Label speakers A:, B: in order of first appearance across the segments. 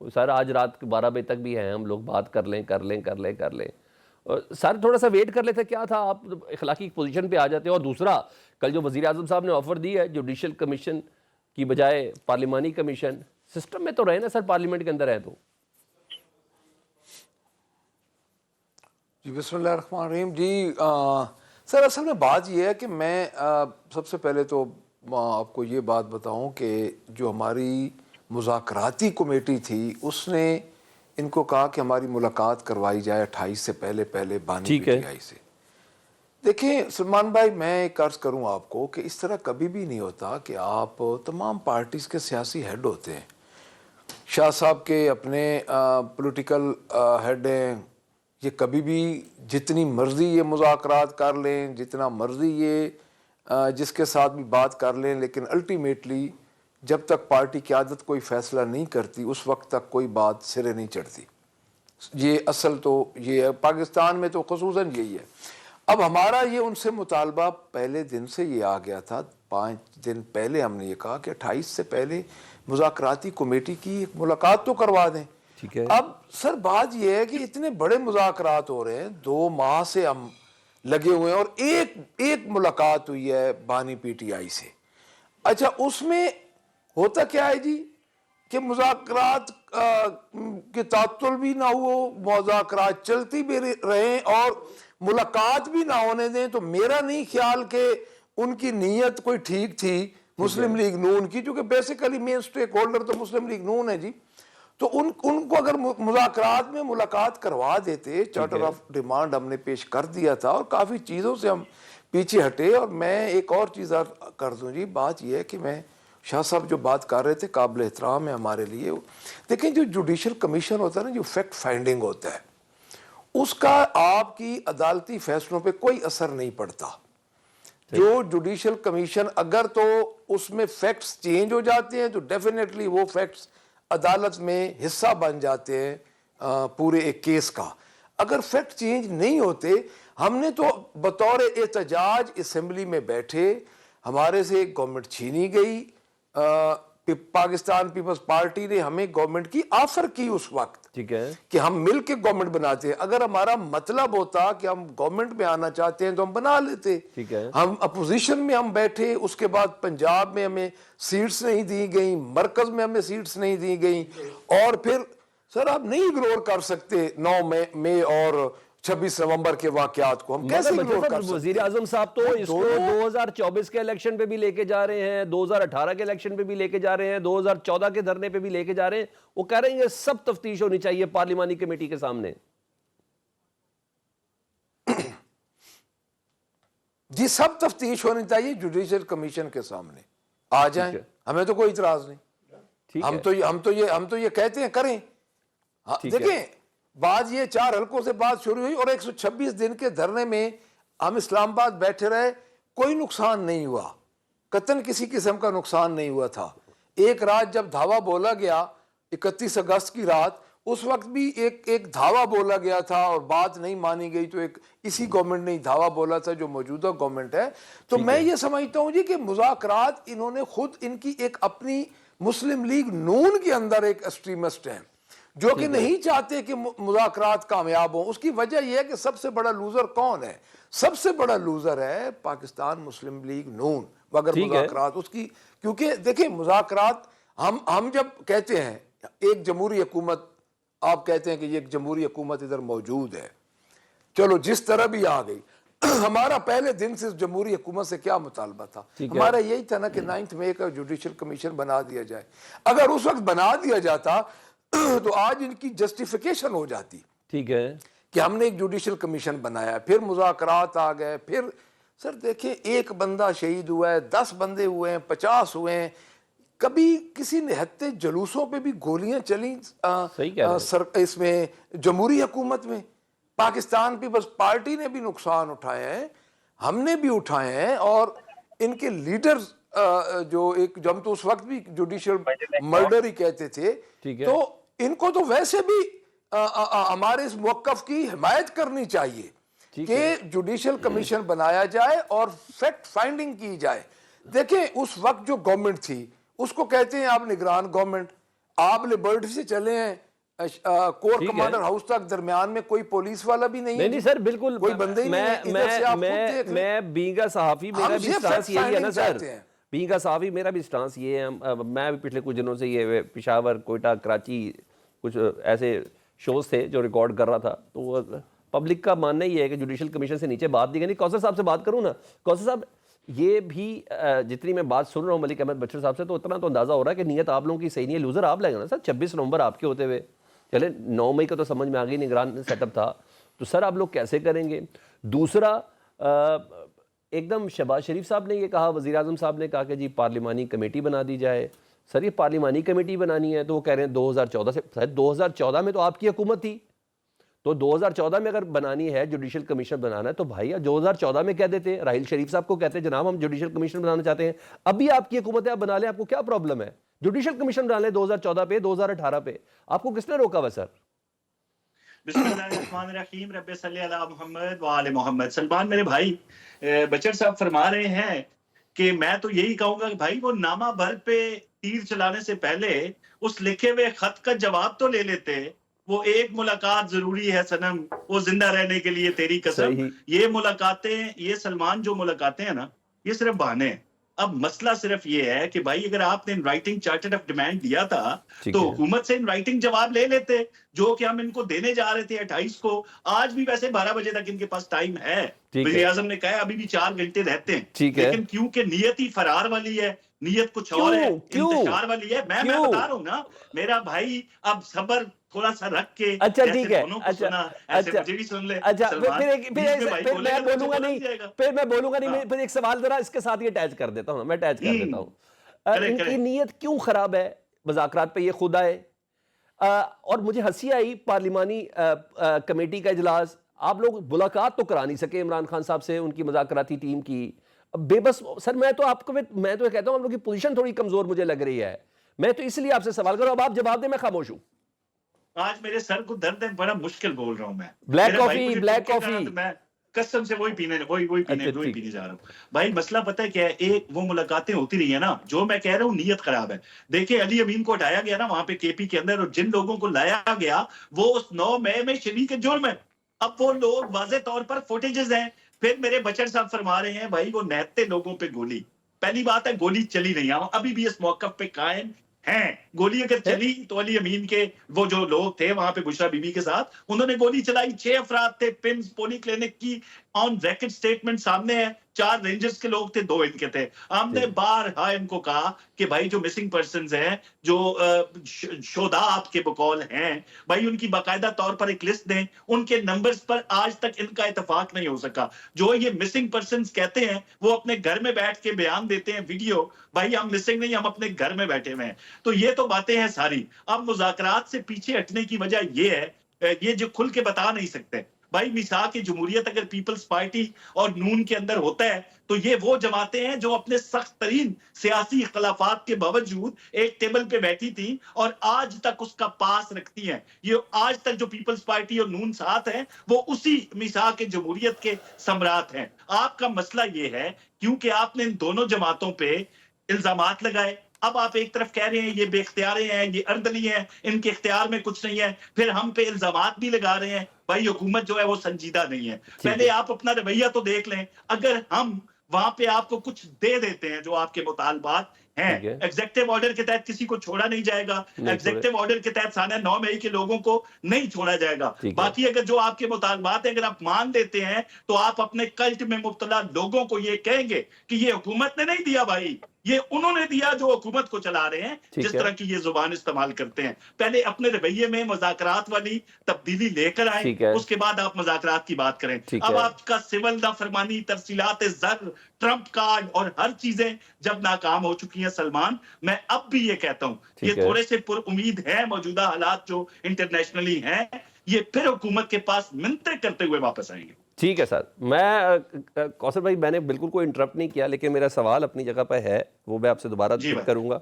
A: سر آج رات 12 بجے تک بھی ہیں ہم لوگ، بات کر لیں کر لیں کر لیں کر لیں. سر تھوڑا سا ویٹ کر لیتے، کیا تھا آپ اخلاقی پوزیشن پہ آ جاتے. اور دوسرا کل جو وزیر اعظم صاحب نے آفر دی ہے جوڈیشل کمیشن کی بجائے پارلیمانی کمیشن، سسٹم میں تو رہے نا سر، پارلیمنٹ کے اندر ہے تو.
B: جی بسم اللہ الرحمن الرحیم. جی سر اصل میں بات یہ ہے کہ میں سب سے پہلے تو آپ کو یہ بات بتاؤں کہ جو ہماری مذاکراتی کمیٹی تھی اس نے ان کو کہا کہ ہماری ملاقات کروائی جائے 28 سے پہلے بانی پی ٹی آئی سے. دیکھیں سلمان بھائی، میں ایک عرض کروں آپ کو کہ اس طرح کبھی بھی نہیں ہوتا کہ آپ تمام پارٹیز کے سیاسی ہیڈ ہوتے ہیں. شاہ صاحب کے اپنے پولیٹیکل ہیڈ ہیں، یہ کبھی بھی جتنی مرضی یہ مذاکرات کر لیں، جتنا مرضی یہ جس کے ساتھ بھی بات کر لیں، لیکن الٹیمیٹلی جب تک پارٹی قیادت کوئی فیصلہ نہیں کرتی اس وقت تک کوئی بات سرے نہیں چڑھتی. یہ اصل تو یہ ہے، پاکستان میں تو خصوصاً یہی ہے. اب ہمارا یہ ان سے مطالبہ پہلے دن سے یہ آ گیا تھا، 5 دن پہلے ہم نے یہ کہا کہ 28 سے پہلے مذاکراتی کمیٹی کی ایک ملاقات تو کروا دیں.
A: ٹھیک ہے.
B: اب سر بات یہ ہے کہ اتنے بڑے مذاکرات ہو رہے ہیں، 2 ماہ سے ہم لگے ہوئے ہیں، اور ایک ملاقات ہوئی ہے بانی پی ٹی آئی سے. اچھا اس میں ہوتا کیا ہے جی کہ مذاکرات کے تعطل بھی نہ ہو، مذاکرات چلتی بھی رہیں اور ملاقات بھی نہ ہونے دیں. تو میرا نہیں خیال کہ ان کی نیت کوئی ٹھیک تھی مسلم لیگ نون کی، کیونکہ بیسیکلی مین سٹیک ہولڈر تو مسلم لیگ نون ہے جی. تو ان کو اگر مذاکرات میں ملاقات کروا دیتے، چارٹر آف ڈیمانڈ ہم نے پیش کر دیا تھا اور کافی چیزوں سے ہم پیچھے ہٹے. اور میں ایک اور چیز کر دوں جی، بات یہ ہے کہ میں شاہ صاحب جو بات کر رہے تھے قابل احترام ہے ہمارے لیے. دیکھیں جو جوڈیشل کمیشن ہوتا ہے نا، جو فیکٹ فائنڈنگ ہوتا ہے، اس کا آپ کی عدالتی فیصلوں پہ کوئی اثر نہیں پڑتا. جو جوڈیشل کمیشن اگر تو اس میں فیکٹس چینج ہو جاتے ہیں تو ڈیفینیٹلی وہ فیکٹس عدالت میں حصہ بن جاتے ہیں پورے ایک کیس کا. اگر فیکٹ چینج نہیں ہوتے، ہم نے تو بطور احتجاج اسمبلی میں بیٹھے، ہمارے سے گورنمنٹ چھینی گئی، پاکستان پیپلز پارٹی نے ہمیں گورنمنٹ کی آفر کی اس وقت،
A: ٹھیک ہے،
B: کہ ہم مل کے گورنمنٹ بناتے ہیں. اگر ہمارا مطلب ہوتا کہ ہم گورنمنٹ میں آنا چاہتے ہیں تو ہم بنا لیتے.
A: ٹھیک ہے.
B: ہم اپوزیشن میں ہم بیٹھے، اس کے بعد پنجاب میں ہمیں سیٹس نہیں دی گئیں، مرکز میں ہمیں سیٹس نہیں دی گئیں، اور پھر سر آپ نہیں اگنور کر سکتے 9 مئی اور 26 نومبر کے واقعات کو. ہم کیسے اگنور کر سکتے؟
A: وزیر اعظم صاحب تو اس کو 2024 کے الیکشن پہ بھی لے کے جا رہے ہیں، 2018 کے الیکشن پہ بھی لے کے جا رہے ہیں، 2014 کے دھرنے پہ بھی لے کے جا رہے ہیں. وہ کہہ رہے ہیں یہ سب تفتیش ہونی چاہیے پارلیمانی کمیٹی کے سامنے.
B: جی سب تفتیش ہونی چاہیے جوڈیشل کمیشن کے سامنے آ جائیں، ہمیں تو کوئی اعتراض نہیں. ہم تو یہ کہتے ہیں کریں. دیکھیں بات یہ 4 حلقوں سے بات شروع ہوئی اور 126 دن کے دھرنے میں ہم اسلام آباد بیٹھے رہے، کوئی نقصان نہیں ہوا، قطعاً کسی قسم کا نقصان نہیں ہوا تھا. ایک رات جب دھاوا بولا گیا 31 اگست کی رات، اس وقت بھی ایک دھاوا بولا گیا تھا اور بات نہیں مانی گئی، تو اسی گورنمنٹ نے دھاوا بولا تھا جو موجودہ گورنمنٹ ہے. تو میں یہ سمجھتا ہوں جی کہ مذاکرات انہوں نے خود ان کی ایک اپنی مسلم لیگ نون کے اندر ایک ایکسٹریمسٹ ہیں جو کہ نہیں چاہتے کہ مذاکرات کامیاب ہوں. اس کی وجہ یہ ہے کہ سب سے بڑا لوزر کون ہے؟ سب سے بڑا لوزر ہے پاکستان مسلم لیگ نون. اگر مذاکرات اس کی، کیونکہ دیکھیں مذاکرات ہم جب کہتے ہیں ایک جمہوری حکومت، آپ کہتے ہیں کہ یہ ایک جمہوری حکومت ادھر موجود ہے، چلو جس طرح بھی آ گئی. ہمارا پہلے دن سے جمہوری حکومت سے کیا مطالبہ تھا؟ ہمارا یہی تھا نا کہ 9 مئی کا جوڈیشل کمیشن بنا دیا جائے. اگر اس وقت بنا دیا جاتا تو آج ان کی جسٹیفیکیشن ہو جاتی.
A: ٹھیک ہے
B: کہ ہم نے ایک جوڈیشل کمیشن بنایا، پھر مذاکرات آ گئے. پھر سر دیکھیں 1 بندہ شہید ہوا ہے، 10 بندے ہوئے ہیں، 50 ہوئے ہیں. کبھی کسی نہتے جلوسوں پہ بھی گولیاں چلیں اس میں جمہوری حکومت میں. پاکستان پیپلز پارٹی نے بھی نقصان اٹھائے ہیں، ہم نے بھی اٹھائے ہیں، اور ان کے لیڈرز جو ہم تو اس وقت بھی جوڈیشل مرڈر ہی کہتے تھے. تو ان کو تو ویسے بھی ہمارے اس موقف کی حمایت کرنی چاہیے کہ جوڈیشل کمیشن بنایا جائے اور فیکٹ فائنڈنگ کی جائے. دیکھیں اس وقت جو گورنمنٹ تھی اس کو کہتے ہیں آپ نگران گورنمنٹ. آپ لیبرٹی سے چلے ہیں کور کمانڈر ہاؤس تک، درمیان میں کوئی پولیس والا بھی نہیں ہے.
A: نہیں سر بالکل،
B: کوئی بندے ہی نہیں ہے. ادھر سے آپ خود دیکھ لیں.
A: میں بینگ اے صحافی میرا بھی سٹانس یہی ہے نا سر. بینگ اے صحافی میرا بھی سٹانس یہ ہے. میں بھی پچھلے کچھ دنوں سے یہ پشاور، کوئٹہ، کراچی کچھ ایسے شوز تھے جو ریکارڈ کر رہا تھا، تو پبلک کا ماننا یہ ہے کہ جوڈیشل کمیشن سے نیچے بات دی گئی. نہیں کوثر صاحب سے بات کروں نا، کوثر صاحب یہ بھی جتنی میں بات سن رہا ہوں ملک احمد بچر صاحب سے، تو اتنا تو اندازہ ہو رہا ہے کہ نیت آپ لوگوں کی صحیح نہیں ہے. لوزر آپ لگے نا سر 26 نومبر آپ کے ہوتے ہوئے. چلے 9 مئی کا تو سمجھ میں آ گئی، نگران سیٹ اپ تھا، تو سر آپ لوگ کیسے کریں گے؟ دوسرا ایک دم شہباز شریف صاحب نے یہ کہا، وزیر اعظم صاحب نے کہا کہ جی پارلیمانی کمیٹی بنا دی جائے. سر یہ پارلیمانی کمیٹی بنانی ہے تو وہ کہہ رہے ہیں 2014 سے. شاید 2014 میں تو آپ کی حکومت تھی، تو 2014 میں اگر بنانی ہے جوڈیشل کمیشن بنانا ہے تو بھائی 2014 میں کہہ دیتے. راہیل شریف صاحب کو کہتے جناب ہم جوڈیشل کمیشن بنانا چاہتے ہیں، ابھی آپ کی حکومت ہے آپ بنا لیں، آپ کو کیا پرابلم ہے؟ جوڈیشل کمیشن بنا لیں 2014 پہ، 2018 پہ. آپ کو کس نے روکا ہوا سر؟
C: بسم اللہ الرحمن الرحیم، رب صلی علی محمد وآل محمد. سلمان میرے بھائی، بچر صاحب فرما رہے ہیں کہ میں تو یہی کہوں گا کہ بھائی وہ نامہ بھر پہ تیر چلانے سے پہلے اس لکھے ہوئے خط کا جواب تو لے لیتے. وہ ایک ملاقات ضروری ہے صنم، وہ زندہ رہنے کے لیے تیری قسم. یہ ملاقاتیں، یہ سلمان جو ملاقاتیں ہیں نا، یہ صرف بہانے ہیں. اب مسئلہ صرف یہ ہے کہ بھائی اگر آپ نے in writing charter of demand دیا تھا تو حکومت سے ان رائٹنگ جواب لے لیتے، جو کہ ہم ان کو دینے جا رہے تھے 28 کو. آج بھی ویسے 12 بجے تک ان کے پاس ٹائم ہے. وزیر اعظم نے کہا ابھی بھی 4 گھنٹے رہتے ہیں، لیکن کیونکہ نیت ہی فرار والی ہے، نیت کچھ اور ہے، انتشار والی ہے. میں بتا رہا ہوں نا میرا بھائی، اب صبر تھوڑا سا رکھ کے.
A: اچھا ٹھیک ہے، پھر میں بولوں گا نہیں، پھر ایک سوال ذرا اس کے ساتھ یہ اٹیچ کر دیتا ہوں، میں اٹیچ کر دیتا ہوں. ان کی نیت کیوں خراب ہے؟ مذاکرات پہ یہ خود آئے، اور مجھے ہنسی آئی پارلیمانی کمیٹی کا اجلاس. آپ لوگ ملاقات تو کرا نہیں سکے عمران خان صاحب سے، ان کی مذاکراتی ٹیم کی. بے بس سر، میں تو کہتا ہوں آپ لوگ کی پوزیشن تھوڑی کمزور مجھے لگ رہی ہے. میں تو اس لیے آپ سے سوال کر رہا ہوں، اب آپ جواب دیں، میں خاموش ہوں.
C: آج میرے سر کو درد ہے، بڑا مشکل بول رہا ہوں میں.
A: بلیک کافی
C: میں قسم سے وہی پینے جا رہا ہوں. بھائی مسئلہ پتہ ہے کیا ہے؟ ایک وہ ملاقاتیں ہوتی رہی ہیں نا، جو میں کہہ رہا ہوں نیت خراب ہے. دیکھیں علی امین کو ہٹایا گیا نا وہاں پہ کے پی کے اندر، اور جن لوگوں کو لایا گیا وہ اس 9 مئی میں شریک جرم ہے. اب وہ لوگ واضح طور پر فوٹیجز ہیں. پھر میرے بچر صاحب فرما رہے ہیں بھائی وہ نہتے لوگوں پہ گولی. پہلی بات ہے گولی چلی نہیں، ابھی بھی اس موقف پہ قائم ہیں. گولی اگر چلی تو علی امین کے وہ جو لوگ تھے وہاں پہ بشرا بی بی کے ساتھ، انہوں نے گولی چلائی. 6 افراد تھے. پمز پولی کلینک کی آن ریکارڈ سٹیٹمنٹ سامنے ہے. 4 رینجرز کے لوگ تھے، 2 ان کے تھے. ہم نے بارہا ان کو کہا کہ بھائی جو مسنگ پرسنز ہیں، جو شہداء آپ کے بقول ہیں، بھائی ان کی باقاعدہ طور پر ایک لسٹ دیں. ان کے نمبرز پر آج تک ان کا اتفاق نہیں ہو سکا. جو یہ مسنگ پرسنز کہتے ہیں وہ اپنے گھر میں بیٹھ کے بیان دیتے ہیں ویڈیو، بھائی ہم مسنگ نہیں، ہم اپنے گھر میں بیٹھے ہوئے ہیں. تو یہ تو باتیں ہیں ساری. اب مذاکرات سے پیچھے ہٹنے کی وجہ یہ ہے، یہ جو کھل کے بتا نہیں سکتے. بھائی میثاق جمہوریت اگر پیپلز پارٹی اور نون کے اندر ہوتا ہے تو یہ وہ جماعتیں ہیں جو اپنے سخت ترین سیاسی اختلافات کے باوجود ایک ٹیبل پہ بیٹھی تھی اور آج تک اس کا پاس رکھتی ہیں. یہ آج تک جو پیپلز پارٹی اور نون ساتھ ہیں وہ اسی میثاق جمہوریت کے سمراٹ ہیں. آپ کا مسئلہ یہ ہے کیونکہ آپ نے ان دونوں جماعتوں پہ الزامات لگائے. اب آپ ایک طرف کہہ رہے ہیں یہ بے اختیاریں ہیں، یہ اردلی ہیں، ان کے اختیار میں کچھ نہیں ہے، پھر ہم پہ الزامات بھی لگا رہے ہیں. بھائی حکومت جو ہے وہ سنجیدہ نہیں ہے. پہلے آپ اپنا رویہ تو دیکھ لیں. اگر ہم وہاں پہ آپ کو کچھ دے دیتے ہیں جو آپ کے مطالبات ہیں، ایگزیکٹو آرڈر کے تحت کسی کو چھوڑا نہیں جائے گا، ایگزیکٹو آرڈر کے تحت سانحہ 9 مئی کے لوگوں کو نہیں چھوڑا جائے گا. باقی اگر جو آپ کے مطالبات ہیں اگر آپ مان دیتے ہیں تو آپ اپنے کلٹ میں مبتلا لوگوں کو یہ کہیں گے کہ یہ حکومت نے نہیں دیا بھائی، یہ انہوں نے دیا جو حکومت کو چلا رہے ہیں، جس طرح کی یہ زبان استعمال کرتے ہیں. پہلے اپنے رویے میں مذاکرات والی تبدیلی لے کر آئیں، اس کے بعد آپ مذاکرات کی بات کریں. اب آپ کا سول نافرمانی، ترسیلات زر، ٹرمپ کارڈ اور ہر چیزیں جب ناکام ہو چکی ہیں سلمان، میں اب بھی یہ کہتا ہوں یہ تھوڑے سے پر امید ہیں موجودہ حالات جو انٹرنیشنلی ہیں، یہ پھر حکومت کے پاس منتیں کرتے ہوئے واپس آئیں گے.
A: ٹھیک ہے سر. میں کوثر بھائی میں نے بالکل کوئی انٹرپٹ نہیں کیا، لیکن میرا سوال اپنی جگہ پہ ہے، وہ میں آپ سے دوبارہ ذکر کروں گا.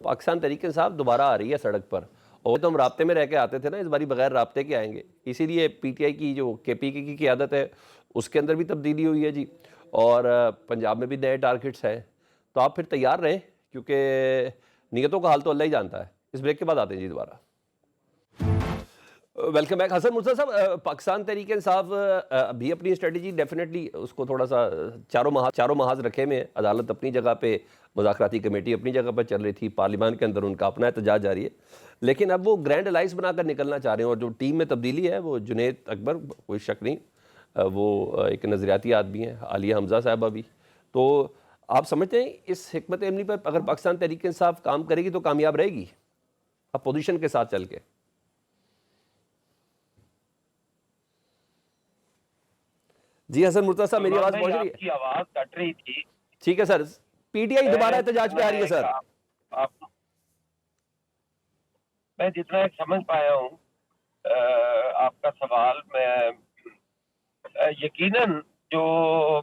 A: پاکستان تحریک انصاف دوبارہ آ رہی ہے سڑک پر، اور تو ہم رابطے میں رہ کے آتے تھے نا، اس باری بغیر رابطے کے آئیں گے. اسی لیے پی ٹی آئی کی جو کے پی کے کی قیادت ہے اس کے اندر بھی تبدیلی ہوئی ہے جی، اور پنجاب میں بھی نئے ٹارگٹس ہیں. تو آپ پھر تیار رہیں، کیونکہ نیتوں کا حال تو اللہ ہی جانتا ہے. اس بریک کے بعد آتے ہیں جی دوبارہ. Welcome back. حسن مرتضیٰ صاحب, پاکستان تحریک انصاف بھی اپنی اسٹریٹجی ڈیفینیٹلی اس کو تھوڑا سا چاروں محاذ رکھے میں, عدالت اپنی جگہ پہ, مذاکراتی کمیٹی اپنی جگہ پر چل رہی تھی, پارلیمان کے اندر ان کا اپنا احتجاج جاری ہے, لیکن اب وہ گرینڈ الائنس بنا کر نکلنا چاہ رہے ہیں. اور جو ٹیم میں تبدیلی ہے وہ جنید اکبر, کوئی شک نہیں, وہ ایک نظریاتی آدمی ہیں, عالیہ حمزہ صاحبہ بھی. تو آپ سمجھتے ہیں اس حکمت عملی پر اگر پاکستان تحریک انصاف کام کرے گی تو کامیاب رہے گی اپوزیشن کے ساتھ چل کے؟ جی حسن مرتضیٰ صاحب, میری آواز پہنچ رہی ہے؟
D: آپ کی آواز کٹ رہی تھی.
A: ٹھیک ہے سر, پی ٹی آئی دوبارہ احتجاج پہ آ رہی ہے سر.
D: میں جتنا سمجھ پایا ہوں آپ کا سوال, میں یقیناً جو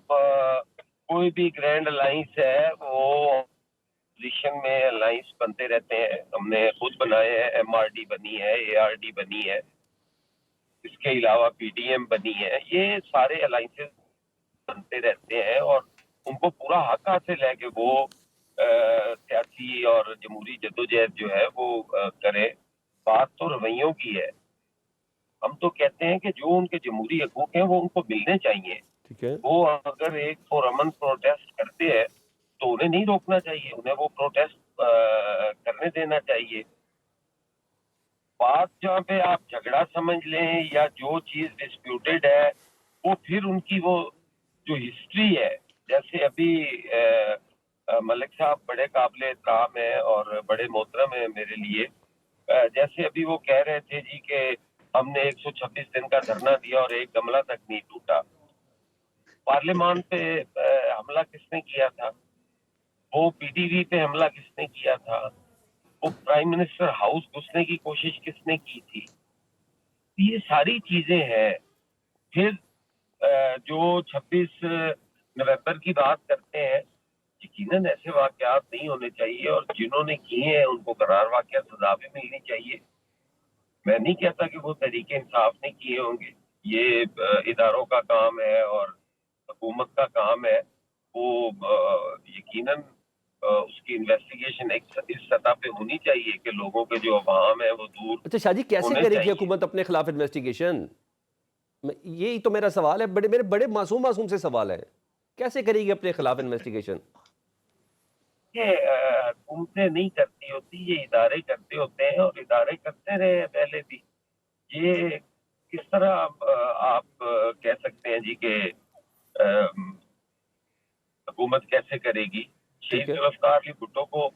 D: کوئی بھی گرینڈ الائنس ہے وہ پوزیشن میں الائنس بنتے رہتے ہیں. ہم نے خود بنائے ہیں, ایم آر ڈی بنی ہے, اے آر ڈی بنی ہے, اس کے علاوہ پی ڈی ایم بنی ہے. یہ سارے الائنسز بنتے رہتے ہیں اور ان کو پورا حق حاصل ہے کہ وہ سیاسی اور جمہوری جدوجہد جو ہے وہ کرے. بات تو رویوں کی ہے. ہم تو کہتے ہیں کہ جو ان کے جمہوری حقوق ہیں وہ ان کو ملنے چاہیے. وہ اگر ایک پرامن پروٹیسٹ کرتے ہیں تو انہیں نہیں روکنا چاہیے, انہیں وہ پروٹیسٹ کرنے دینا چاہیے. بات جہاں پہ آپ جھگڑا سمجھ لیں یا جو چیز ڈسپیوٹیڈ ہے وہ پھر ان کی وہ جو ہسٹری ہے, جیسے ابھی ملک صاحب بڑے قابل احترام ہیں اور بڑے محترم ہیں میرے لیے, جیسے ابھی وہ کہہ رہے تھے جی کہ ہم نے 126 دن کا دھرنا دیا اور ایک گملہ تک نہیں ٹوٹا. پارلیمان پہ حملہ کس نے کیا تھا؟ وہ پی ٹی وی پہ حملہ کس نے کیا تھا؟ وہ پرائم منسٹر ہاؤس گھسنے کی کوشش کس نے کی تھی؟ یہ ساری چیزیں ہیں. پھر جو 26 نومبر کی بات کرتے ہیں, یقیناً ایسے واقعات نہیں ہونے چاہیے اور جنہوں نے کیے ہیں ان کو قرار واقعہ سزا بھی ملنی چاہیے. میں نہیں کہتا کہ وہ تحریک انصاف نے کیے ہوں گے, یہ اداروں کا کام ہے اور حکومت کا کام ہے. وہ یقیناً اس کی انویسٹیگیشن اس سطح پہ ہونی چاہیے کہ لوگوں کے جو عوام ہے وہ دور.
A: اچھا شاہ جی, کیسے کرے گی حکومت اپنے خلاف انویسٹیگیشن؟ یہی تو میرا سوال ہے, میرے بڑے معصوم سے سوال ہے, کیسے کرے گی اپنے خلاف انویسٹیگیشن؟
D: یہ حکومتیں نہیں کرتی ہوتی, یہ ادارے کرتے ہوتے ہیں اور ادارے کرتے رہے ہیں پہلے بھی. یہ کس طرح آپ کہہ سکتے ہیں جی کہ حکومت کیسے کرے گی؟ شہید ذوالفقار علی بھٹو کو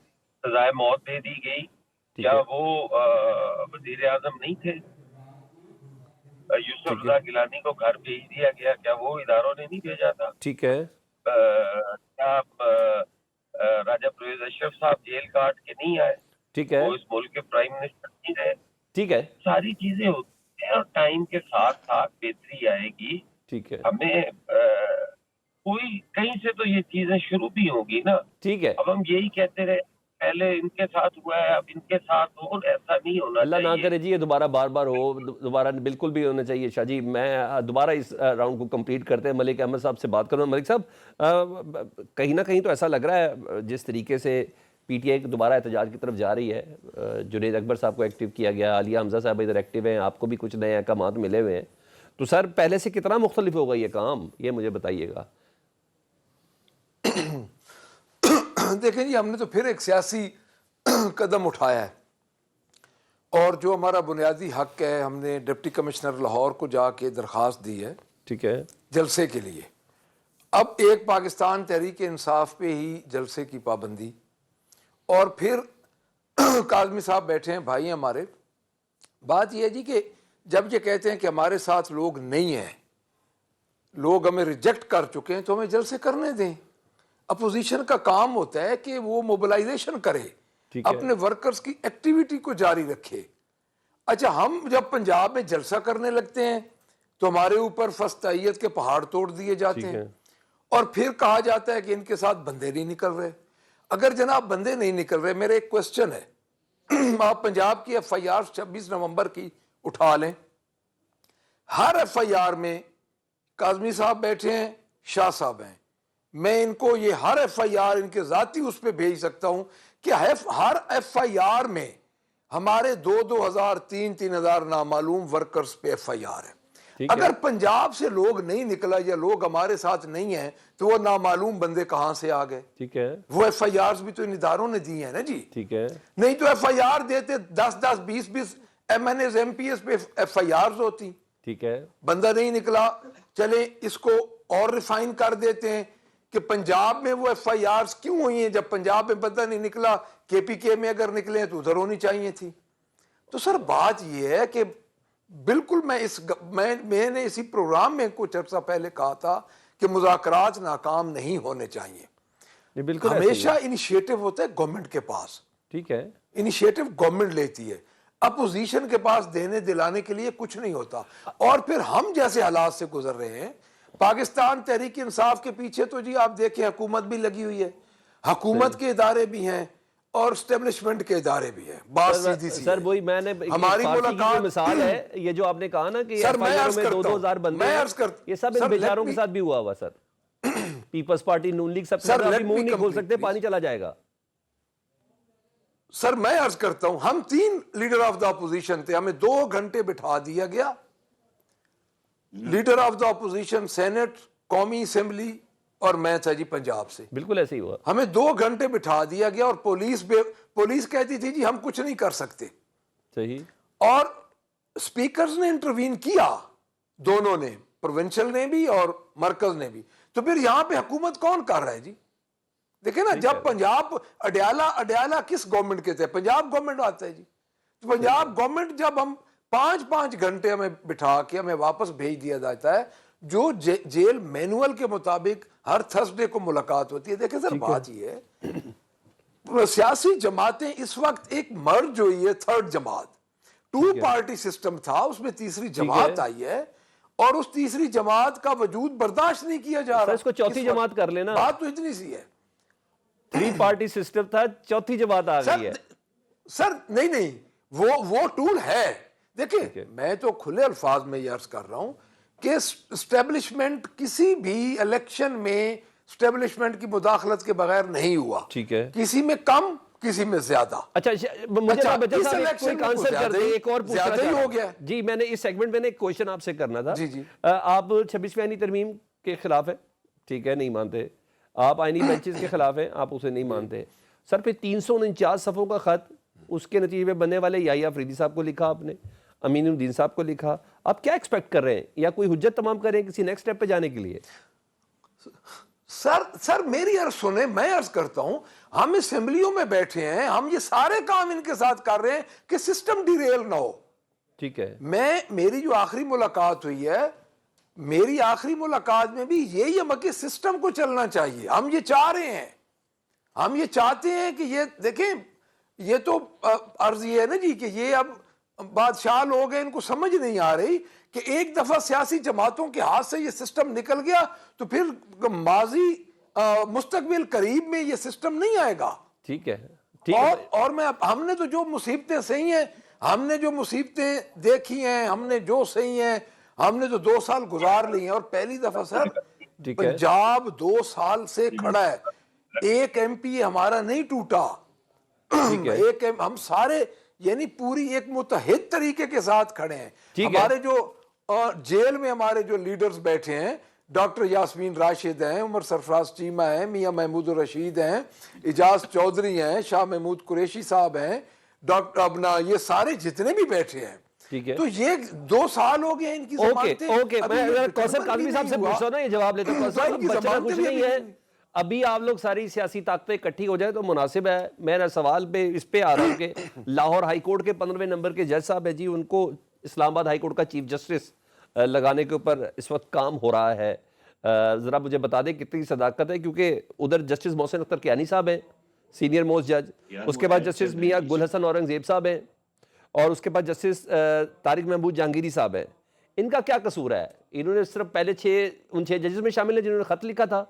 D: سزائے موت دے دی گئی, کیا وہ وزیر اعظم نہیں تھے؟ یوسف رضا گیلانی کو گھر بھیج دیا گیا, کیا وہ اداروں نے نہیں بھیجا تھا؟
A: ٹھیک ہے.
D: کیا راجہ پرویز اشرف صاحب جیل کاٹ کے نہیں آئے؟
A: ٹھیک ہے.
D: وہ اس ملک کے پرائم منسٹر نہیں رہے.
A: ٹھیک ہے.
D: ساری چیزیں ہوتی ہیں اور ٹائم کے ساتھ ساتھ بہتری آئے گی.
A: ٹھیک ہے.
D: ہمیں کوئی کہیں سے تو یہ چیزیں شروع بھی ہوگی نا.
A: ٹھیک ہے.
D: اب ہم یہی کہتے رہے پہلے ان کے ساتھ ہوا ہے اب ان کے ساتھ ہو, ایسا نہیں ہونا چاہیے.
A: اللہ نہ کرے جی یہ دوبارہ بار ہو, دوبارہ بالکل بھی ہونا چاہیے. شاہ جی میں دوبارہ اس راؤنڈ کو کمپلیٹ کرتے ہیں, ملک احمد صاحب سے بات کروں. ملک صاحب کہیں نہ کہیں تو ایسا لگ رہا ہے جس طریقے سے پی ٹی آئی دوبارہ احتجاج کی طرف جا رہی ہے, جنید اکبر صاحب کو ایکٹیو کیا گیا, عالیہ حمزہ صاحب ادھر ایکٹیو ہیں, آپ کو بھی کچھ نئے احکامات ملے ہوئے ہیں, تو سر پہلے سے کتنا مختلف ہوگا یہ کام, یہ مجھے بتائیے گا.
B: دیکھیں جی, ہم نے تو پھر ایک سیاسی قدم اٹھایا ہے اور جو ہمارا بنیادی حق ہے, ہم نے ڈپٹی کمشنر لاہور کو جا کے درخواست دی ہے.
A: ٹھیک ہے.
B: جلسے کے لیے. اب ایک پاکستان تحریک انصاف پہ ہی جلسے کی پابندی, اور پھر کاظمی صاحب بیٹھے ہیں بھائی ہمارے. بات یہ ہے جی کہ جب یہ کہتے ہیں کہ ہمارے ساتھ لوگ نہیں ہیں, لوگ ہمیں ریجیکٹ کر چکے ہیں, تو ہمیں جلسے کرنے دیں. اپوزیشن کا کام ہوتا ہے کہ وہ موبلائزیشن کرے, اپنے ورکرز کی ایکٹیویٹی کو جاری رکھے. اچھا, ہم جب پنجاب میں جلسہ کرنے لگتے ہیں تو ہمارے اوپر فسطائیت کے پہاڑ توڑ دیے جاتے ہیں, اور پھر کہا جاتا ہے کہ ان کے ساتھ بندے نہیں نکل رہے. اگر جناب بندے نہیں نکل رہے, میرا ایک کوسچن ہے, آپ پنجاب کی ایف آئی آر 26 نومبر کی اٹھا لیں, ہر ایف آئی آر میں کاظمی صاحب بیٹھے ہیں, شاہ صاحب ہیں, میں ان کو یہ ہر ایف آئی آر ان کے ذاتی اس پہ بھیج سکتا ہوں کہ ہر ایف آئی آر میں ہمارے 2,000 3,000 نامعلوم ورکرز پہ ایف آئی آر ہے. اگر پنجاب سے لوگ نہیں نکلا یا لوگ ہمارے ساتھ نہیں ہیں تو وہ نامعلوم بندے کہاں سے آ گئے؟
A: ٹھیک ہے,
B: وہ ایف آئی آرز بھی تو ان اداروں نے دی ہیں نا جی.
A: ٹھیک ہے,
B: نہیں تو ایف آئی آر دیتے 10 20 MNAs MPs پہ ایف آئی آرز ہوتی.
A: ٹھیک ہے,
B: بندہ نہیں نکلا, چلیں اس کو اور ریفائن کر دیتے ہیں کہ پنجاب میں وہ ایف آئی آرز کیوں ہوئی ہیں, جب پنجاب میں بندہ نہیں نکلا کے پی کے میں اگر نکلے تو ادھر ہونی چاہیے تھی. تو سر بات یہ ہے کہ بالکل میں نے اسی پروگرام میں کچھ عرصہ پہلے کہا تھا کہ مذاکرات ناکام نہیں ہونے چاہیے.
A: بالکل
B: ہمیشہ انیشیٹو ہوتا ہے گورنمنٹ کے پاس.
A: ٹھیک ہے,
B: انیشیٹو گورنمنٹ لیتی ہے, اپوزیشن کے پاس دینے دلانے کے لیے کچھ نہیں ہوتا. اور پھر ہم جیسے حالات سے گزر رہے ہیں, پاکستان تحریک انصاف کے پیچھے تو جی آپ دیکھیں حکومت بھی لگی ہوئی ہے, حکومت کے ادارے بھی ہیں اور اسٹیبلشمنٹ کے ادارے بھی ہیں. بات سیدھی سی
A: سر وہی میں نے
B: ہماری
A: ملاقات مثال ہے یہ جو آپ نے کہا نا کہ
B: سر میں
A: 2,000 بندے, یہ سب ان بیچاروں کے ساتھ بھی ہوا ہوا سر. پیپلز پارٹی نون لیگ سب ابھی منہ نہیں کھول سکتے, پانی چلا جائے گا.
B: سر میں عرض کرتا ہوں, ہم 3 لیڈر آف دا اپوزیشن تھے, ہمیں 2 گھنٹے بٹھا دیا گیا. Leader of the opposition Senate, قومی اسمبلی اور میں تھا جی پنجاب سے.
A: بالکل ایسے ہی ہوا,
B: ہمیں 2 گھنٹے بٹھا دیا گیا اور پولیس کہتی تھی جی ہم کچھ نہیں کر سکتے.
A: صحیح.
B: اور سپیکرز نے انٹروین کیا, دونوں نے, پروونشل نے بھی اور مرکز نے بھی. تو پھر یہاں پہ حکومت کون کر رہا ہے جی؟ دیکھیں نا, جب پنجاب اڈیالہ کس گورنمنٹ کے تھے؟ پنجاب گورنمنٹ آتا ہے جی. تو پنجاب گورنمنٹ جب ہم 5 گھنٹے ہمیں بٹھا کے ہمیں واپس بھیج دیا جاتا ہے, جو جیل مینول کے مطابق ہر تھرسڈے کو ملاقات ہوتی ہے. دیکھیں سر بات یہ ہے, سیاسی جماعتیں اس وقت ایک مرج ہوئی ہے, 3rd جماعت, 2 پارٹی سسٹم تھا, اس میں تیسری جماعت آئی ہے اور اس تیسری جماعت کا وجود برداشت نہیں کیا جا رہا.
A: اس کو چوتھی جماعت کر لینا.
B: بات تو اتنی سی ہے,
A: 3 پارٹی سسٹم تھا, چوتھی جماعت آ گئی ہے.
B: سر نہیں, وہ ٹول ہے. دیکھیں میں تو کھلے الفاظ میں یہ عرض کر رہا ہوں کہ اسٹیبلشمنٹ کسی بھی الیکشن میں اسٹیبلشمنٹ کی مداخلت کے بغیر نہیں ہوا.
A: ٹھیک ہے,
B: کسی میں کم کسی میں زیادہ.
A: اچھا مجھے ایک آنسر کر دیں, ایک اور
B: زیادہ ہی ہو گیا
A: جی. میں نے اس سیگمنٹ میں ایک کوشچن آپ سے کرنا تھا.
B: جی
A: آپ 26ویں آئینی ترمیم کے خلاف ہیں, ٹھیک ہے, نہیں مانتے. آپ آئینی بینچز کے خلاف ہیں, آپ اسے نہیں مانتے. سر پھر 349 صفحوں کا خط اس کے نتیجے میں بننے والے یحییٰ افریدی صاحب کو لکھا آپ نے, امین الدین صاحب کو لکھا. آپ کیا ایکسپیکٹ کر رہے ہیں, یا کوئی حجت تمام کر رہے ہیں کسی نیکسٹ سٹیپ پہ جانے کے لیے؟
B: سر میری عرض سنیں, میں عرض کرتا ہوں, ہم اسمبلیوں میں بیٹھے ہیں, ہم یہ سارے کام ان کے ساتھ کر رہے ہیں کہ سسٹم ڈیریل نہ ہو.
A: ٹھیک ہے,
B: میری جو آخری ملاقات ہوئی ہے, میری آخری ملاقات میں بھی یہی ہے کہ سسٹم کو چلنا چاہیے. ہم یہ چاہ رہے ہیں, ہم یہ چاہتے ہیں کہ یہ دیکھیں, یہ تو عرض یہ ہے نا جی کہ یہ اب بادشاہ لوگ ہیں, ان کو سمجھ نہیں آ رہی کہ ایک دفعہ سیاسی جماعتوں کے ہاتھ سے یہ سسٹم نکل گیا تو پھر ماضی مستقبل قریب میں یہ سسٹم نہیں آئے گا.
A: ٹھیک ہے,
B: اور ہم نے تو جو مصیبتیں سہی ہیں, ہم نے جو مصیبتیں دیکھی ہیں, ہم نے جو سہی ہیں, ہم نے تو 2 سال گزار لی ہیں. اور پہلی دفعہ سر پنجاب 2 سال سے کھڑا ہے, ایک ایم پی ہمارا نہیں ٹوٹا. ہم سارے یعنی پوری ایک متحد طریقے کے ساتھ کھڑے ہیں. ہمارے جو جیل میں ہمارے جو لیڈرز بیٹھے ہیں, ڈاکٹر یاسمین راشد ہیں, عمر سرفراز چیمہ ہیں, میاں محمود الرشید ہیں, اجاز چودھری ہیں, شاہ محمود قریشی صاحب ہیں, ڈاکٹر ابنا, یہ سارے جتنے بھی بیٹھے ہیں, تو یہ 2 سال ہو گئے ان کی ضمانتیں.
A: میں کوثر کاظمی صاحب سے پوچھتا ہوں نا, یہ جواب لیتے ہیں. بچنا کچھ نہیں ہے, ابھی آپ لوگ ساری سیاسی طاقتیں اکٹھی ہو جائے تو مناسب ہے. میرا سوال پہ اس پہ آ رہا ہوں کہ لاہور ہائی کورٹ کے 15ویں نمبر کے جج صاحب ہے جی, ان کو اسلام آباد ہائی کورٹ کا چیف جسٹس لگانے کے اوپر اس وقت کام ہو رہا ہے. ذرا مجھے بتا دیں کتنی صداقت ہے, کیونکہ ادھر جسٹس محسن اختر کیانی صاحب ہیں سینئر موسٹ جج, اس کے بعد جسٹس میاں گل حسن اورنگزیب صاحب ہیں, اور اس کے بعد جسٹس طارق محمود جہانگیری صاحب ہیں. ان کا کیا قصور ہے؟ انہوں نے صرف پہلے 6 ججز میں شامل ہیں جنہوں نے خط لکھا تھا,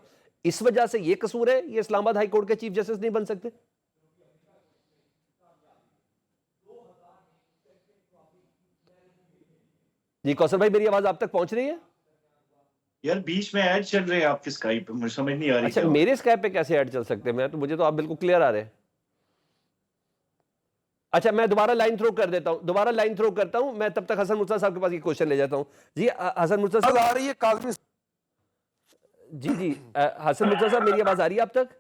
A: اس وجہ سے یہ قصور ہے, یہ اسلام آباد ہائی کورٹ کے چیف جسٹس نہیں بن سکتے؟ جی کوثر بھائی, میری آواز آپ تک پہنچ رہی ہے؟
C: یار بیچ میں ایڈ چل رہے ہیں آپ کے اسکائپ پہ, مجھے سمجھ نہیں آ رہی.
A: اچھا میرے اسکائپ پہ کیسے ایڈ چل سکتے ہیں؟ مجھے تو آپ بالکل کلیئر آ رہے ہیں. اچھا میں دوبارہ لائن تھرو کر دیتا ہوں، دوبارہ لائن تھرو کرتا ہوں میں، تب تک حسن مرتضیٰ صاحب کے پاس یہ کوشچن لے جاتا ہوں. جی حسن مرتضیٰ صاحب
B: آ رہی ہے کاظمی
A: جی حسن مرتضیٰ صاحب میری آواز آ رہی ہے آپ تک؟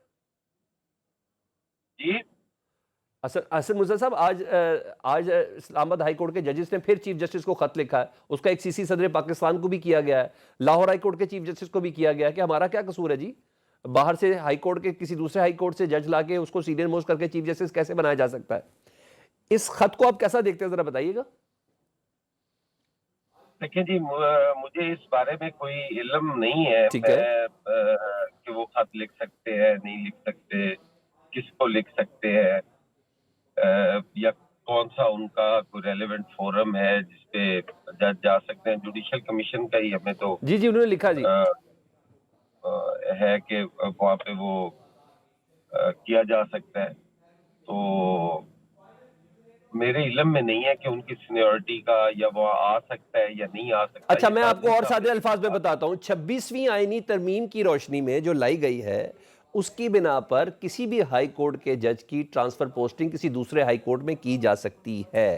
D: جی
A: حسن مرتضیٰ صاحب آج اسلام آباد ہائی کورٹ کے ججز نے پھر چیف جسٹس کو خط لکھا ہے، اس کا ایک سی سی صدر پاکستان کو بھی کیا گیا ہے، لاہور ہائی کورٹ کے چیف جسٹس کو بھی کیا گیا ہے کہ ہمارا کیا قصور ہے جی، باہر سے ہائی کورٹ کے کسی دوسرے ہائی کورٹ سے جج لا کے اس کو سینئر موسٹ کر کے چیف جسٹس کیسے بنایا جا سکتا ہے؟ اس خط کو آپ کیسا دیکھتے ہیں ذرا بتائیے گا.
D: دیکھیں جی مجھے اس بارے میں کوئی علم نہیں ہے
A: ٹھیک ہے
D: کہ وہ خط لکھ سکتے ہیں نہیں لکھ سکتے، کس کو لکھ سکتے ہیں، یا کون سا ان کا کوئی ریلیونٹ فورم ہے جس پہ جج جا سکتے ہیں. جوڈیشل کمیشن کا ہی ہمیں تو
A: جی انہوں نے لکھا جی
D: ہے کہ وہاں پہ وہ کیا جا سکتا ہے. تو میرے علم میں نہیں ہے کہ ان کی سینیورٹی کا یا وہ آ سکتا ہے یا نہیں آ سکتا.
A: اچھا میں آپ کو اور سادے الفاظ میں بتاتا ہوں، 26ویں آئینی ترمیم کی روشنی میں جو لائی گئی ہے اس کی بنا پر کسی بھی ہائی کورٹ کے جج کی ٹرانسفر پوسٹنگ کسی دوسرے ہائی کورٹ میں کی جا سکتی ہے،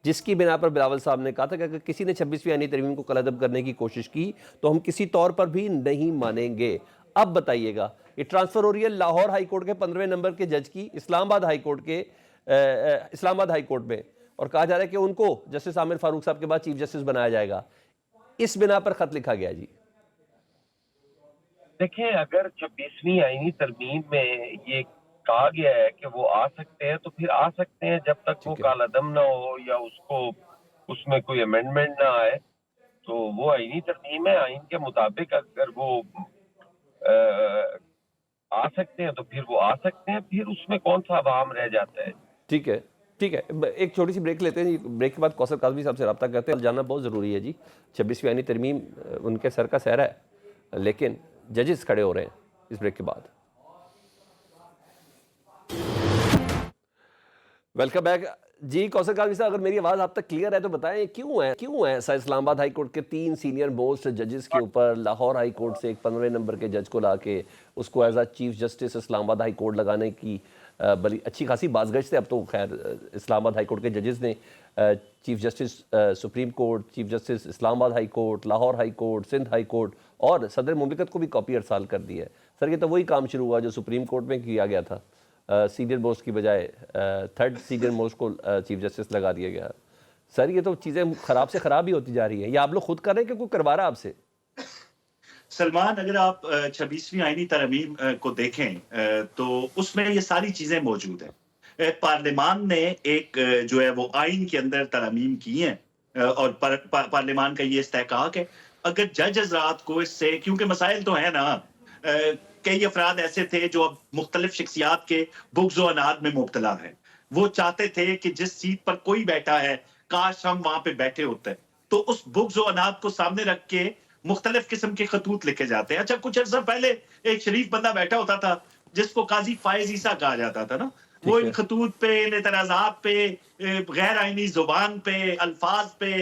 A: جس کی بنا پر بلاول صاحب نے کہا تھا کہ اگر کسی نے 26ویں آئینی ترمیم کو کالعدم کرنے کی کوشش کی تو ہم کسی طور پر بھی نہیں مانیں گے. اب بتائیے گا یہ ٹرانسفر ہو رہی ہے لاہور ہائی کورٹ کے 15ویں نمبر کے جج کی اسلام آباد ہائی کورٹ کے اسلام آباد ہائی کورٹ میں، اور کہا جا رہا ہے کہ ان کو جسٹس عامر فاروق صاحب کے بعد چیف جسٹس بنایا جائے گا. اس بنا پر خط لکھا گیا جی.
D: دیکھیں اگر 26ویں آئینی ترمیم میں یہ کہا گیا ہے کہ وہ آ سکتے ہیں تو پھر آ سکتے ہیں جب تک وہ کالعدم نہ ہو یا اس میں کوئی امینڈمنٹ نہ آئے. تو وہ آئینی ترمیم ہے، آئین کے مطابق اگر وہ آ سکتے ہیں تو پھر وہ آ سکتے ہیں، پھر اس میں کون سا عوام رہ جاتا ہے.
A: ٹھیک ہے ایک چھوٹی سی بریک لیتے ہیں. بریک کے بعد کوثر کاظمی صاحب سے رابطہ کرتے ہیں. جاننا بہت ضروری ہے جی، 26ویں آئینی ترمیم ان کے سر کا سہرا ہے لیکن ججز کھڑے ہو رہے ہیں اس بریک کے بعد. ویلکم بیک جی. کوثر کاظمی صاحب اگر میری آواز آپ تک کلیئر ہے تو بتائیں کیوں ہے ایسا اسلام آباد ہائی کورٹ کے 3 سینئر موسٹ ججز کے اوپر لاہور ہائی کورٹ سے ایک 15ویں نمبر کے جج کو لا کے اس کو as a chief justice Islamabad high court لگانے کی بڑی اچھی خاصی باز گشت ہے. اب تو خیر اسلام آباد ہائی کورٹ کے ججز نے chief justice supreme court, chief justice Islamabad high court, Lahore high court, Sindh high court اور صدر مملکت کو بھی کاپی ارسال کر دی ہے. سر یہ تو وہی کام شروع ہوا جو سپریم کورٹ میں کیا گیا تھا، سینئر موسٹ کی بجائے 3rd سینئر موسٹ کو چیف جسٹس لگا دیا گیا. سر یہ تو چیزیں خراب سے خراب ہی ہوتی جا رہی ہیں، یا آپ لوگ خود کر رہے ہیں کہ کوئی کروا رہا ہے آپ سے؟
C: سلمان اگر آپ 26ویں آئینی ترمیم کو دیکھیں تو اس میں یہ ساری چیزیں موجود ہیں. پارلیمان نے ایک جو ہے وہ آئین کے اندر ترمیم کی ہیں اور پارلیمان کا یہ استحقاق ہے. اگر جج حضرات کو اس سے، کیونکہ مسائل تو ہیں نا، کئی افراد ایسے تھے جو اب مختلف شخصیات کے بغض و عناد میں مبتلا ہیں. وہ چاہتے تھے کہ جس سیٹ پر کوئی بیٹھا ہے کاش ہم وہاں پہ بیٹھے ہوتے، تو اس بغض و عناد کو سامنے رکھ کے مختلف قسم کے خطوط لکھے جاتے ہیں. اچھا کچھ عرصہ پہلے ایک شریف بندہ بیٹھا ہوتا تھا جس کو قاضی فائز عیسیٰ کہا جاتا تھا نا، وہ ان خطوط پہ، ان اعتراضات پہ، غیر آئینی زبان پہ، الفاظ پہ،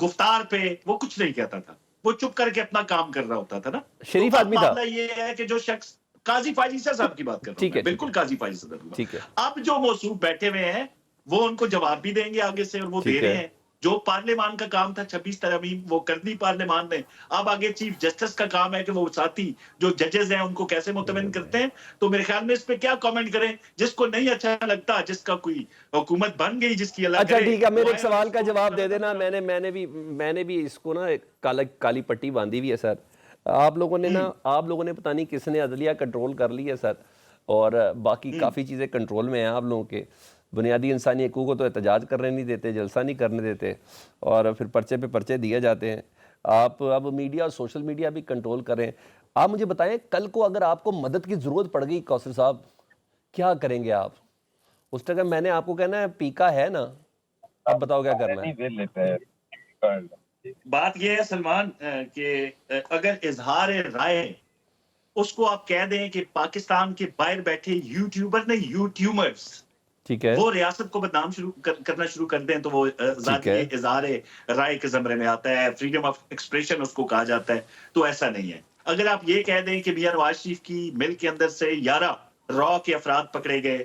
C: گفتار پہ وہ کچھ نہیں کہتا تھا، وہ چپ کر کے اپنا کام کر رہا ہوتا تھا نا.
A: شریف آدمی تھا.
C: معاملہ یہ ہے کہ جو شخص قاضی فائز عیسیٰ صاحب کی بات کر رہا ہوں، بالکل قاضی فائز صاحب، اب جو موصوف بیٹھے ہوئے ہیں وہ ان کو جواب بھی دیں گے آگے سے، اور وہ دے رہے ہیں. جو پارلیمان کا کام تھا 26 ترمیم وہ کر دی پارلیمان نے. اب آگے چیف جسٹس کا کام ہے کہ وہ ساتھی جو ججز ہیں ان کو کیسے مطمئن کرتے ہیں. تو میرے خیال میں اس پہ کیا کامنٹ کریں، جس کو نہیں اچھا لگتا، جس کا کوئی حکومت بن گئی جس کی اللہ
A: اچھا ٹھیک ہے میرے ایک سوال کا جواب دے دینا. میں نے بھی اس کو نا کالی پٹی باندھی ہوئی ہے سر. آپ لوگوں نے پتہ نہیں کس نے عدلیہ کنٹرول کر لی ہے سر، اور باقی کافی چیزیں کنٹرول میں ہیں آپ لوگوں کے. بنیادی انسانی حقوق کو تو احتجاج کرنے نہیں دیتے، جلسہ نہیں کرنے دیتے، اور پھر پرچے پہ پرچے دیے جاتے ہیں. آپ اب میڈیا اور سوشل میڈیا بھی کنٹرول کریں. آپ مجھے بتائیں کل کو اگر آپ کو مدد کی ضرورت پڑ گئی کوثر صاحب، کیا کریں گے آپ اس ٹائم؟ میں نے آپ کو کہنا ہے پیکا ہے نا، اب بتاؤ کیا کرنا ہے.
C: بات یہ ہے سلمان کہ اگر اظہار رائے اس کو آپ کہہ دیں کہ پاکستان کے باہر بیٹھے یوٹیوبر نے یوٹیوبرز،
A: ٹھیک ہے،
C: وہ ریاست کو بدنام کرنا شروع کر دیں تو وہ ذاتی اظہار رائے کے زمرے میں آتا ہے، فریڈم آف ایکسپریشن اس کو کہا جاتا ہے. تو ایسا نہیں ہے. اگر آپ یہ کہہ دیں کہ میاں نواز شریف کی ملک کے اندر سے 11 را کے افراد پکڑے گئے،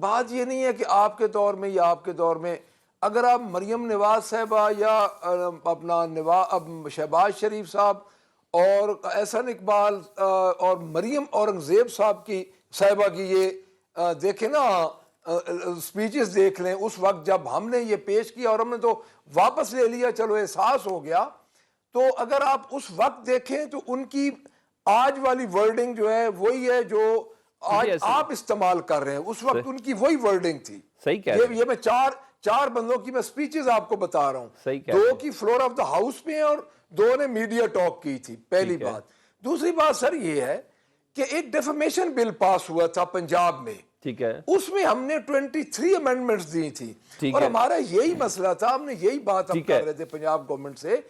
B: بات یہ نہیں ہے کہ آپ کے دور میں یا آپ کے دور میں، اگر آپ مریم نواز صاحبہ یا اپنا شہباز شریف صاحب اور احسن اقبال اور مریم اورنگزیب صاحبہ کی یہ دیکھیں نا سپیچز دیکھ لیں، اس وقت جب ہم نے یہ پیش کیا اور ہم نے تو واپس لے لیا، چلو احساس ہو گیا، تو اگر آپ اس وقت دیکھیں تو ان کی آج والی ورڈنگ جو ہے وہی ہے جو آج آپ استعمال کر رہے ہیں، اس وقت ان کی وہی ورڈنگ تھی.
A: صحیح کہہ رہے ہیں.
B: یہ میں چار بندوں کی میں سپیچز آپ کو بتا رہا ہوں.
A: صحیح کہہ رہے ہیں.
B: 2 کی فلور آف دا ہاؤس پہ ہیں اور 2 نے میڈیا ٹاک کی تھی. پہلی بات. دوسری بات سر یہ ہے کہ ایک ڈیفیمیشن بل پاس ہوا تھا پنجاب میں،
A: ٹھیک ہے،
B: اس میں ہم نے 23 امینڈمنٹس دی تھی، اور ہمارا یہی مسئلہ تھا، ہم نے یہی بات ہم کر رہے تھے پنجاب گورنمنٹ سے.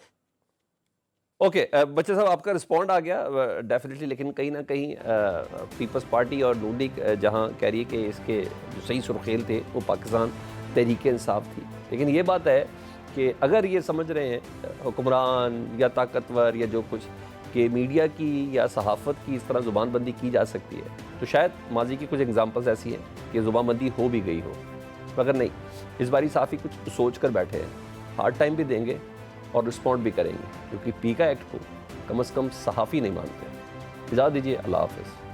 A: اوکے بچے صاحب آپ کا رسپونڈ آ گیا ڈیفینیٹلی، لیکن کہیں نہ کہیں پیپلز پارٹی اور نون لیگ جہاں کہہ رہی ہے کہ اس کے جو صحیح سرخیل تھے وہ پاکستان تحریک انصاف تھی، لیکن یہ بات ہے کہ اگر یہ سمجھ رہے ہیں حکمران یا طاقتور یا جو کچھ کہ میڈیا کی یا صحافت کی اس طرح زبان بندی کی جا سکتی ہے، تو شاید ماضی کی کچھ ایگزامپلز ایسی ہیں کہ زبان بندی ہو بھی گئی ہو، مگر نہیں، اس باری صحافی کچھ سوچ کر بیٹھے ہیں، ہارڈ ٹائم بھی دیں گے اور رسپونڈ بھی کریں گے، کیونکہ پیکا ایکٹ کو کم از کم صحافی نہیں مانتے. اجازت دیجیے، اللہ حافظ.